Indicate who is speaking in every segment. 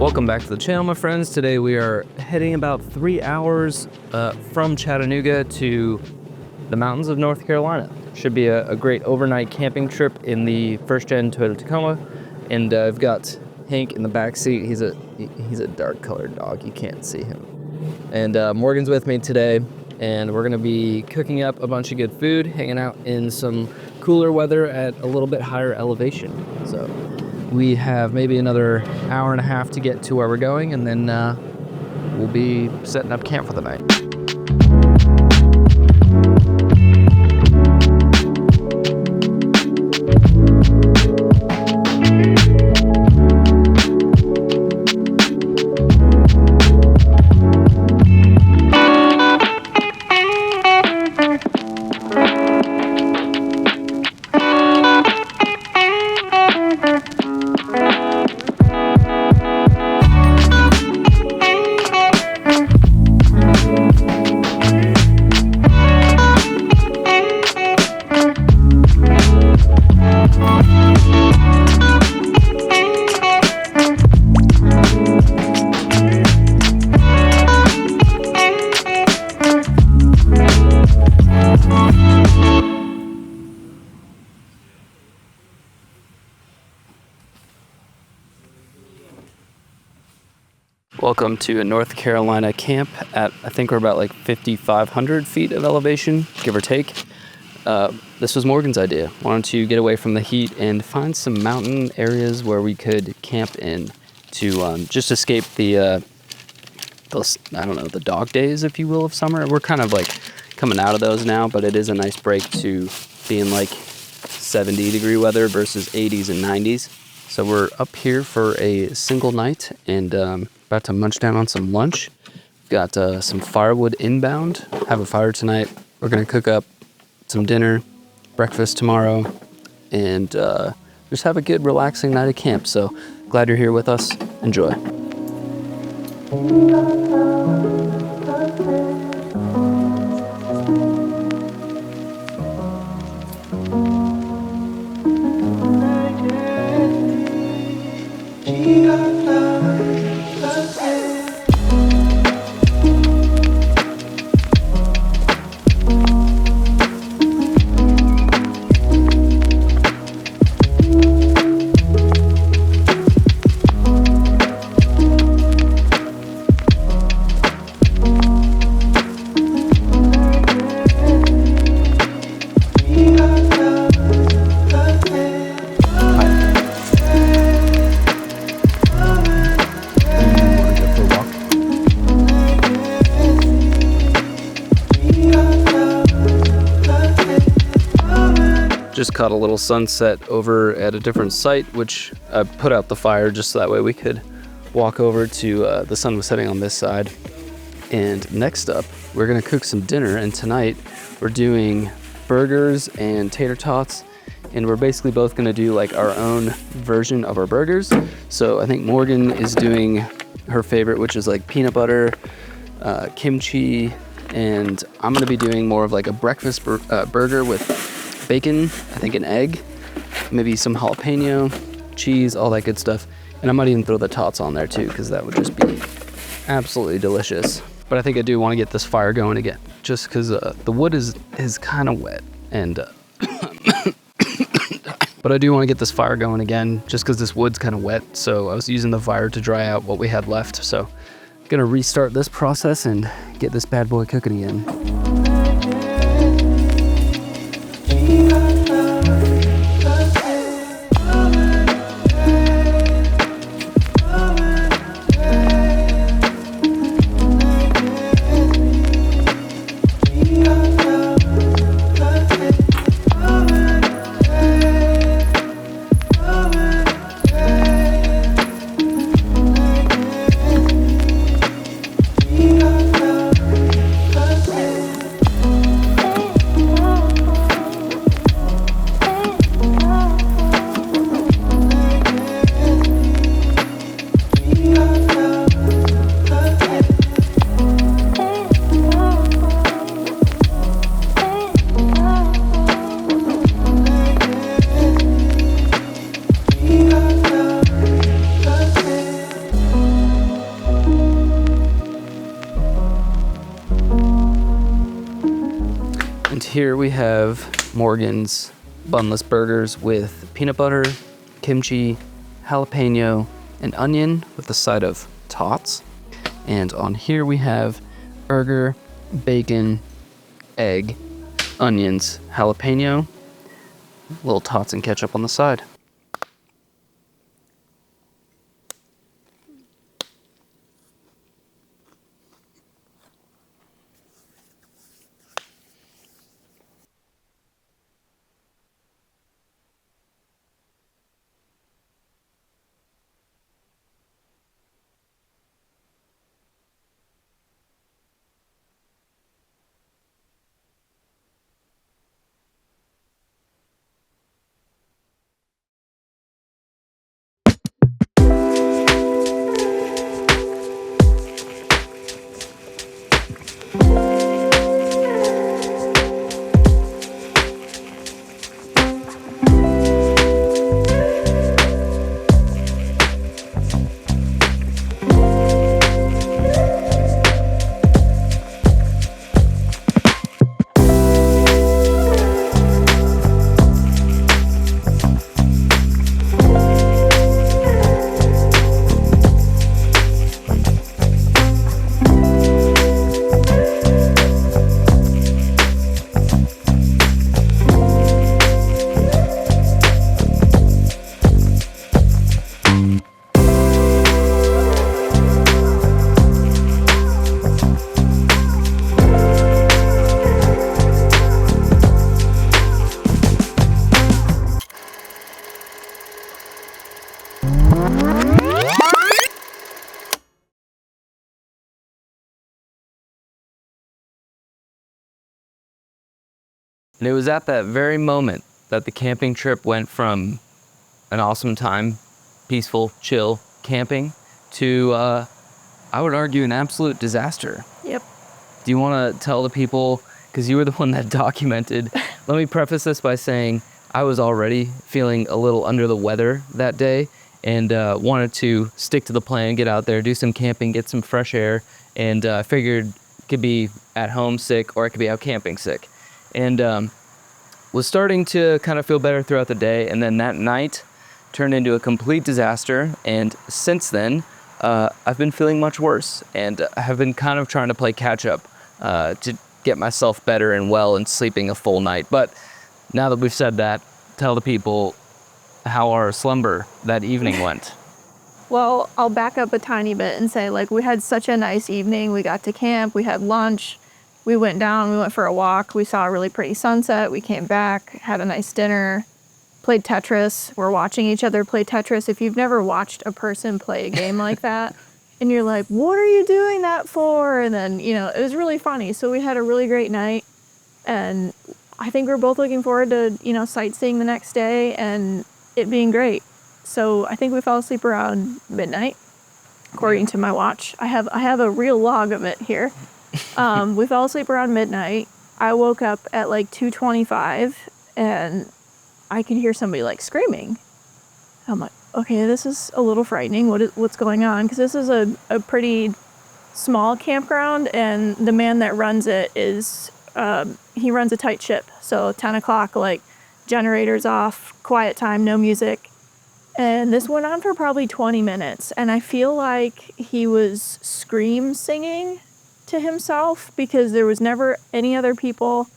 Speaker 1: Welcome back to the channel, my friends. Today we are heading about 3 hours from Chattanooga to the mountains of North Carolina. Should be a great overnight camping trip in the first-gen Toyota Tacoma. And I've got Hank in the back seat. He's a dark-colored dog. You can't see him. And Morgan's with me today, and we're gonna be cooking up a bunch of good food, hanging out in some cooler weather at a little bit higher elevation. So we have maybe another hour and a half to get to where we're going, and then we'll be setting up camp for the night. Welcome to a North Carolina camp at, I think we're about like 5,500 feet of elevation, give or take. This was Morgan's idea. Wanted to get away from the heat and find some mountain areas where we could camp in to just escape the dog days, if you will, of summer. We're kind of like coming out of those now, but it is a nice break to be in like 70-degree weather versus 80s and 90s. So we're up here for a single night and about to munch down on some lunch. Got some firewood inbound. Have a fire tonight. We're gonna cook up some dinner, breakfast tomorrow, and just have a good, relaxing night at camp. So glad you're here with us. Enjoy. Just caught a little sunset over at a different site, which I put out the fire just so that way we could walk over to, the sun was setting on this side. And next up, we're gonna cook some dinner, and tonight we're doing burgers and tater tots, and we're basically both gonna do like our own version of our burgers. So I think Morgan is doing her favorite, which is like peanut butter, kimchi, and I'm gonna be doing more of like a breakfast burger with bacon, I think an egg, maybe some jalapeno, cheese, all that good stuff. And I might even throw the tots on there too, because that would just be absolutely delicious. But I think I do want to get this fire going again, just because the wood is kind of wet. And but I do want to get this fire going again, just because this wood's kind of wet. So I was using the fire to dry out what we had left. So I'm gonna restart this process and get this bad boy cooking again. here we have Morgan's bunless burgers with peanut butter, kimchi, jalapeno, and onion with a side of tots. And on here we have burger, bacon, egg, onions, jalapeno, little tots and ketchup on the side. And it was at that very moment that the camping trip went from an awesome time, peaceful, chill camping, to, I would argue, an absolute disaster.
Speaker 2: Yep.
Speaker 1: Do you want to tell the people, because you were the one that documented, let me preface this by saying I was already feeling a little under the weather that day and wanted to stick to the plan, get out there, do some camping, get some fresh air, and figured I could be at home sick or I could be out camping sick. And was starting to kind of feel better throughout the day, and then that night turned into a complete disaster, and since then I've been feeling much worse, and I have been kind of trying to play catch up to get myself better and well and sleeping a full night. But now that we've said that, tell the people how our slumber that evening went.
Speaker 2: Well, I'll back up a tiny bit and say, like, we had such a nice evening. We got to camp, we had lunch, we went down, we went for a walk, we saw a really pretty sunset, we came back, had a nice dinner, played Tetris. We're watching each other play Tetris. If you've never watched a person play a game like that, and you're like, what are you doing that for? And then, you know, it was really funny. So we had a really great night, and I think we're both looking forward to, you know, sightseeing the next day and it being great. So I think we fell asleep around midnight, according to my watch. I have a real log of it here. We fell asleep around midnight. I woke up at like 2:25 and I could hear somebody like screaming. I'm like, okay, this is a little frightening. What's going on? Because this is a pretty small campground, and the man that runs it is, he runs a tight ship. So 10 o'clock, like, generators off, quiet time, no music. And this went on for probably 20 minutes. And I feel like he was scream singing to himself because there was never any other people.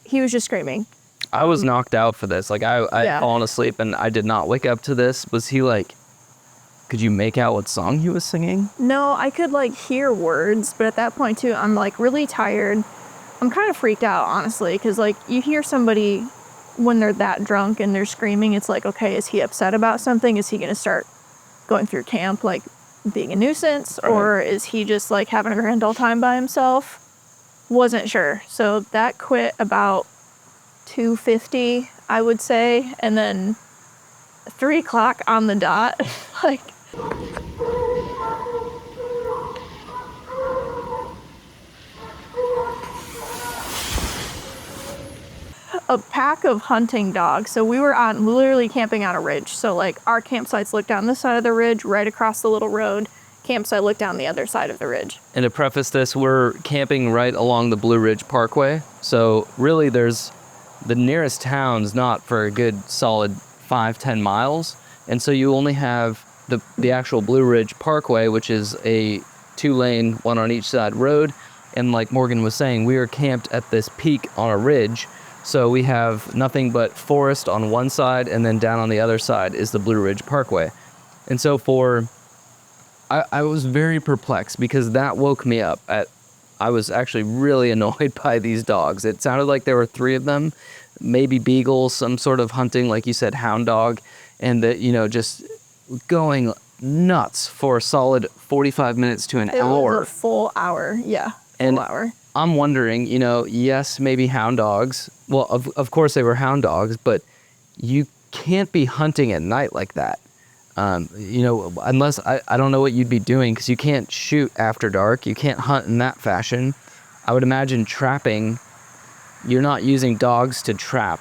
Speaker 2: He was just screaming.
Speaker 1: I was knocked out for this. Like, I had fallen asleep and I did not wake up to this. Was he like, could you make out what song he was singing?
Speaker 2: No, I could like hear words, but at that point too, I'm like really tired. I'm kind of freaked out, honestly, because like you hear somebody when they're that drunk and they're screaming, it's like, okay, is he upset about something? Is he going to start going through camp, like being a nuisance? Right. Or is he just like having a grand old time by himself? Wasn't sure. So that quit about 2:50, I would say, and then 3 o'clock on the dot, like, a pack of hunting dogs. So we were literally camping on a ridge. So like our campsites look down this side of the ridge, right across the little road campsite looked down the other side of the ridge.
Speaker 1: And to preface this, we're camping right along the Blue Ridge Parkway. So really there's the nearest town's not for a good solid 5-10 miles. And so you only have the actual Blue Ridge Parkway, which is a 2-lane, one on each side road. And like Morgan was saying, we are camped at this peak on a ridge. So we have nothing but forest on one side, and then down on the other side is the Blue Ridge Parkway. And so I was very perplexed because that woke me up. I was actually really annoyed by these dogs. It sounded like there were 3 of them, maybe beagles, some sort of hunting, like you said, hound dog, and that, just going nuts for a solid 45 minutes to an hour.
Speaker 2: It was a full hour, yeah.
Speaker 1: And
Speaker 2: full hour.
Speaker 1: I'm wondering, yes, maybe hound dogs. Well, of course they were hound dogs, but you can't be hunting at night like that. Unless I don't know what you'd be doing, because you can't shoot after dark. You can't hunt in that fashion. I would imagine trapping, you're not using dogs to trap.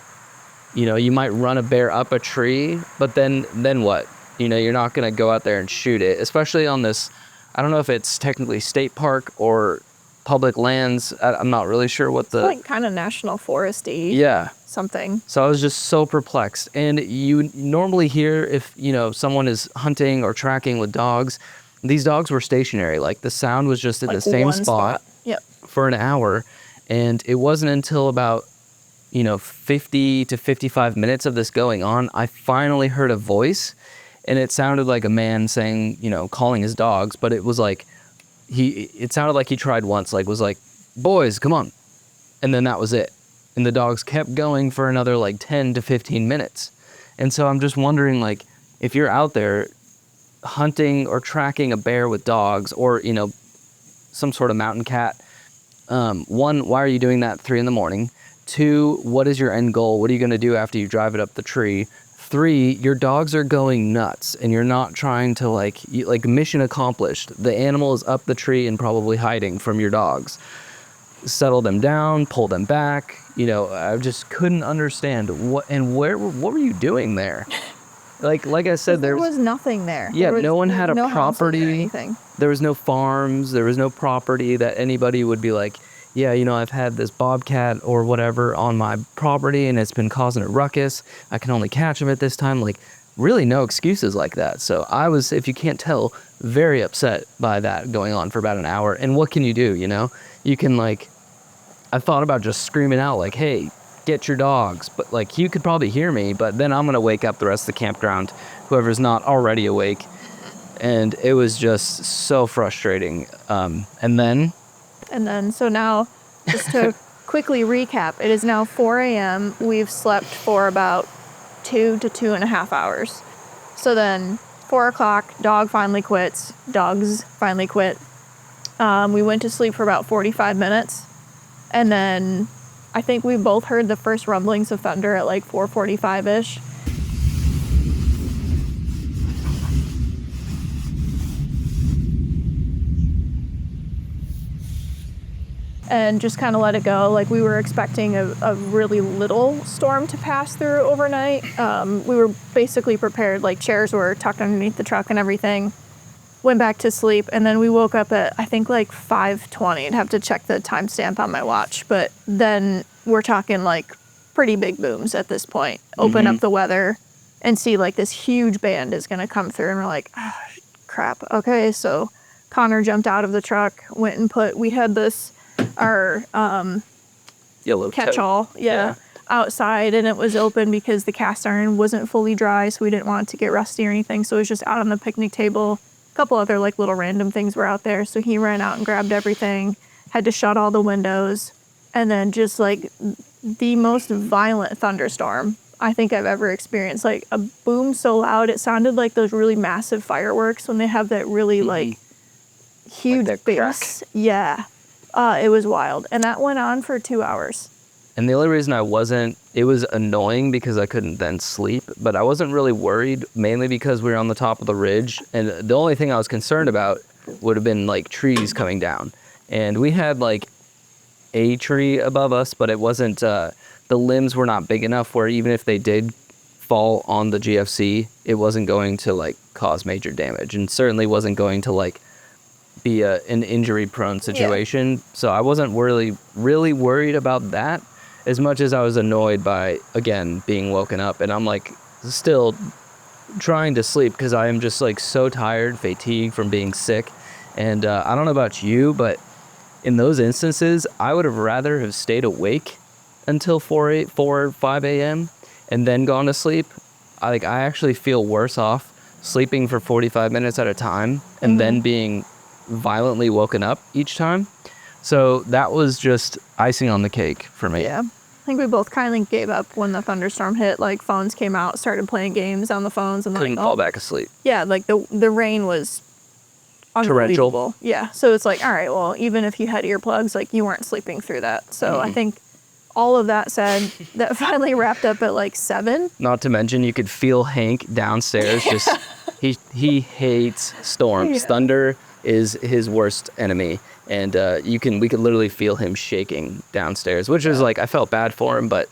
Speaker 1: You might run a bear up a tree, but then what? You're not going to go out there and shoot it, especially on this, I don't know if it's technically state park or public lands. I'm not really sure what
Speaker 2: it's like kind of national foresty.
Speaker 1: Yeah.
Speaker 2: Something.
Speaker 1: So I was just so perplexed. And you normally hear if, someone is hunting or tracking with dogs, these dogs were stationary. Like the sound was just at
Speaker 2: like
Speaker 1: the same
Speaker 2: one
Speaker 1: spot.
Speaker 2: Yep.
Speaker 1: For an hour. And it wasn't until about, 50 to 55 minutes of this going on, I finally heard a voice. And it sounded like a man saying, calling his dogs, but it was like, it sounded like he tried once, was like, boys, come on. And then that was it. And the dogs kept going for another 10 to 15 minutes. And so I'm just wondering, if you're out there hunting or tracking a bear with dogs or, some sort of mountain cat, 1, why are you doing that at 3 a.m? 2, what is your end goal? What are you going to do after you drive it up the tree? 3, your dogs are going nuts and you're not trying to mission accomplished. The animal is up the tree and probably hiding from your dogs. Settle them down, pull them back. I just couldn't understand what were you doing there? Like I said,
Speaker 2: there was nothing there.
Speaker 1: Yeah, no one had a
Speaker 2: no
Speaker 1: property.
Speaker 2: Or anything.
Speaker 1: There was no farms. There was no property that anybody would be like, yeah, I've had this bobcat or whatever on my property and it's been causing a ruckus. I can only catch him at this time. Really no excuses like that. So I was, if you can't tell, very upset by that going on for about an hour. And what can you do, You can I thought about just screaming out hey, get your dogs. But you could probably hear me, but then I'm going to wake up the rest of the campground, whoever's not already awake. And it was just so frustrating. And then,
Speaker 2: so now, just to quickly recap, it is now 4 a.m. We've slept for about 2 to 2.5 hours. So then 4 o'clock, dogs finally quit. We went to sleep for about 45 minutes. And then I think we both heard the first rumblings of thunder at 4:45-ish. And just kind of let it go. We were expecting a really little storm to pass through overnight. We were basically prepared, chairs were tucked underneath the truck and everything. Went back to sleep, and then we woke up at, I think, 5:20. I'd have to check the timestamp on my watch. But then we're talking, pretty big booms at this point. Open up the weather and see, this huge band is going to come through. And we're like, oh, crap. Okay, so Connor jumped out of the truck, went and we had our
Speaker 1: yellow
Speaker 2: catch-all, outside, and it was open because the cast iron wasn't fully dry, so we didn't want it to get rusty or anything. So it was just out on the picnic table. A couple other little random things were out there, so he ran out and grabbed everything, had to shut all the windows, and then just the most violent thunderstorm I think I've ever experienced. A boom so loud it sounded like those really massive fireworks when they have that really huge bass. Yeah. It was wild, and that went on for 2 hours.
Speaker 1: And the only reason it was annoying because I couldn't then sleep, but I wasn't really worried, mainly because we were on the top of the ridge, and the only thing I was concerned about would have been trees coming down. And we had a tree above us, but it wasn't, the limbs were not big enough where even if they did fall on the GFC, it wasn't going to cause major damage, and certainly wasn't going to be an injury-prone situation. So I wasn't really worried about that as much as I was annoyed by, again, being woken up. And I'm like still trying to sleep because I am just like so tired, fatigued from being sick. And I don't know about you, but in those instances, I would have rather have stayed awake until 4 or 5 a.m. and then gone to sleep. I actually feel worse off sleeping for 45 minutes at a time and then being violently woken up each time. So that was just icing on the cake for me.
Speaker 2: Yeah. I think we both kind of gave up when the thunderstorm hit. Like, phones came out, started playing games on the phones, and
Speaker 1: Couldn't fall back asleep.
Speaker 2: Yeah, like the rain was unbelievable. Yeah, so it's like, all right, well, even if you had earplugs, like, you weren't sleeping through that. So I think all of that said, that finally wrapped up at like 7.
Speaker 1: Not to mention, you could feel Hank downstairs. Just he hates storms.
Speaker 2: Yeah.
Speaker 1: Thunder is his worst enemy, and we could literally feel him shaking downstairs, which is like, I felt bad for him, but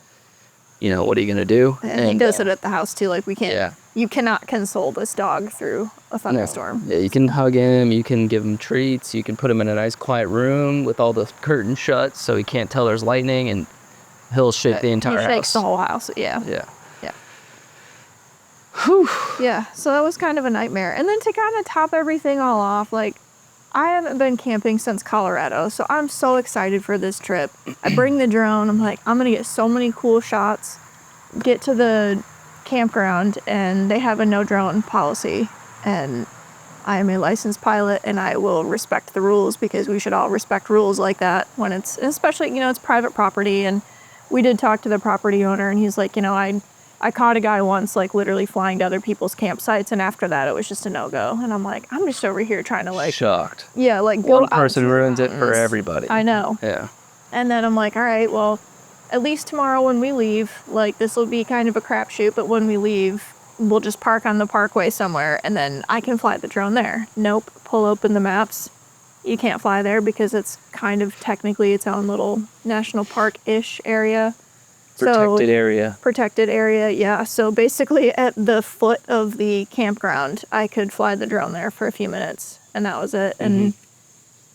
Speaker 1: you know, what are you gonna do?
Speaker 2: And he does it at the house too. Like, we can't.
Speaker 1: Yeah.
Speaker 2: You cannot console this dog through a thunderstorm.
Speaker 1: Yeah, you can hug him, you can give him treats, you can put him in a nice quiet room with all the curtains shut so he can't tell there's lightning, and he'll shake the entire house.
Speaker 2: He shakes the whole house. Yeah.
Speaker 1: Yeah.
Speaker 2: Yeah.
Speaker 1: Whew.
Speaker 2: Yeah. So that was kind of a nightmare. And then to kind of top everything all off, like, I haven't been camping since Colorado, so I'm so excited for this trip. I bring the drone. I'm like, I'm going to get so many cool shots. Get to the campground, and they have a no drone policy. And I am a licensed pilot, and I will respect the rules, because we should all respect rules like that when it's, especially, you know, it's private property. And we did talk to the property owner, and he's like, you know, I caught a guy once, like, literally flying to other people's campsites, and after that, it was just a no-go. And I'm like, I'm just over here trying to, like...
Speaker 1: Shocked.
Speaker 2: Yeah, like, go
Speaker 1: One person ruins it for everybody.
Speaker 2: I know.
Speaker 1: Yeah.
Speaker 2: And then I'm like, all right, well, at least tomorrow when we leave, like, this will be kind of a crapshoot, but when we leave, we'll just park on the parkway somewhere, and then I can fly the drone there. Nope. Pull open the maps. You can't fly there because it's kind of technically its own little national park-ish area. Protected area, yeah. So basically at the foot of the campground, I could fly the drone there for a few minutes, and that was it. And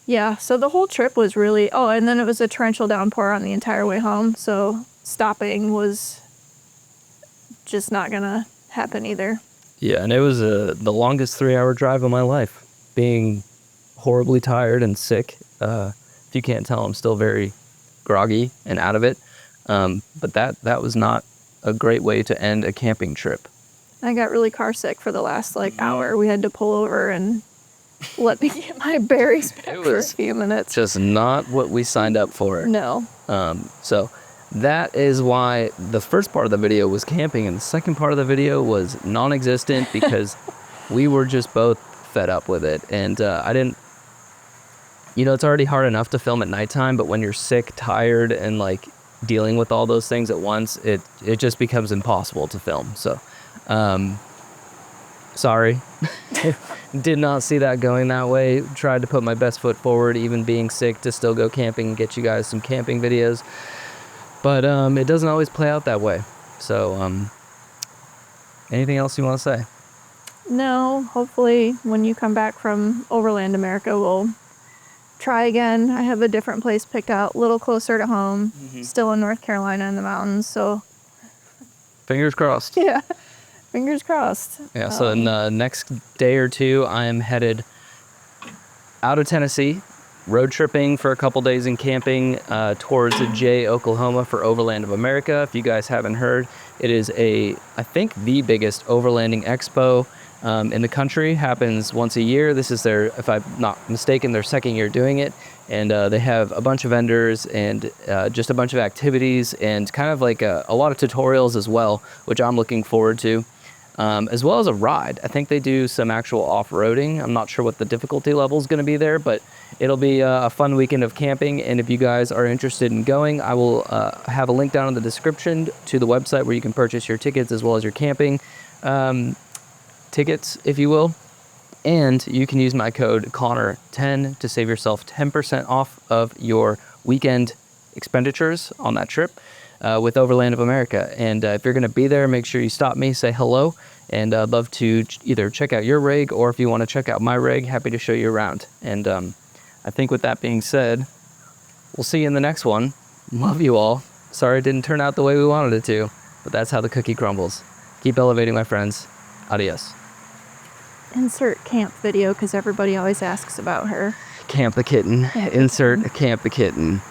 Speaker 2: yeah, so the whole trip was really... Oh, and then it was a torrential downpour on the entire way home, so stopping was just not gonna happen either.
Speaker 1: Yeah, and it was the longest 3-hour drive of my life, being horribly tired and sick. If you can't tell, I'm still very groggy and out of it. But that was not a great way to end a camping trip.
Speaker 2: I got really car sick for the last, like, hour. We had to pull over and let me get my berries back for a few minutes.
Speaker 1: Just not what we signed up for.
Speaker 2: No.
Speaker 1: So that is why the first part of the video was camping, and the second part of the video was non-existent because we were just both fed up with it. And I didn't... You know, it's already hard enough to film at nighttime, but when you're sick, tired, and, like, dealing with all those things at once, it just becomes impossible to film. So sorry. Did not see that going that way. Tried to put my best foot forward, even being sick, to still go camping and get you guys some camping videos, but it doesn't always play out that way. So anything else you want to say?
Speaker 2: No, hopefully when you come back from Overland America, we'll try again. I have a different place picked out, a little closer to home, still in North Carolina in the mountains, so...
Speaker 1: Fingers crossed.
Speaker 2: Yeah, fingers crossed.
Speaker 1: Yeah, so in the next day or two, I am headed out of Tennessee, road tripping for a couple days and camping towards Jay, Oklahoma for Overland of America. If you guys haven't heard, it is I think the biggest overlanding expo in the country. Happens once a year. This is their, if I'm not mistaken, their second year doing it. And they have a bunch of vendors and just a bunch of activities and kind of like a lot of tutorials as well, which I'm looking forward to, as well as a ride. I think they do some actual off-roading. I'm not sure what the difficulty level is going to be there, but it'll be a fun weekend of camping. And if you guys are interested in going, I will have a link down in the description to the website where you can purchase your tickets as well as your camping tickets, if you will. And you can use my code Connor10 to save yourself 10% off of your weekend expenditures on that trip. with Overland of America. And if you're going to be there, make sure you stop me, say hello, and I'd love to either check out your rig, or if you want to check out my rig, happy to show you around. And I think with that being said, we'll see you in the next one. Love you all. Sorry it didn't turn out the way we wanted it to, but that's how the cookie crumbles. Keep elevating, my friends. Adios.
Speaker 2: Insert camp video because everybody always asks about her.
Speaker 1: Camp the kitten. Insert camp the kitten.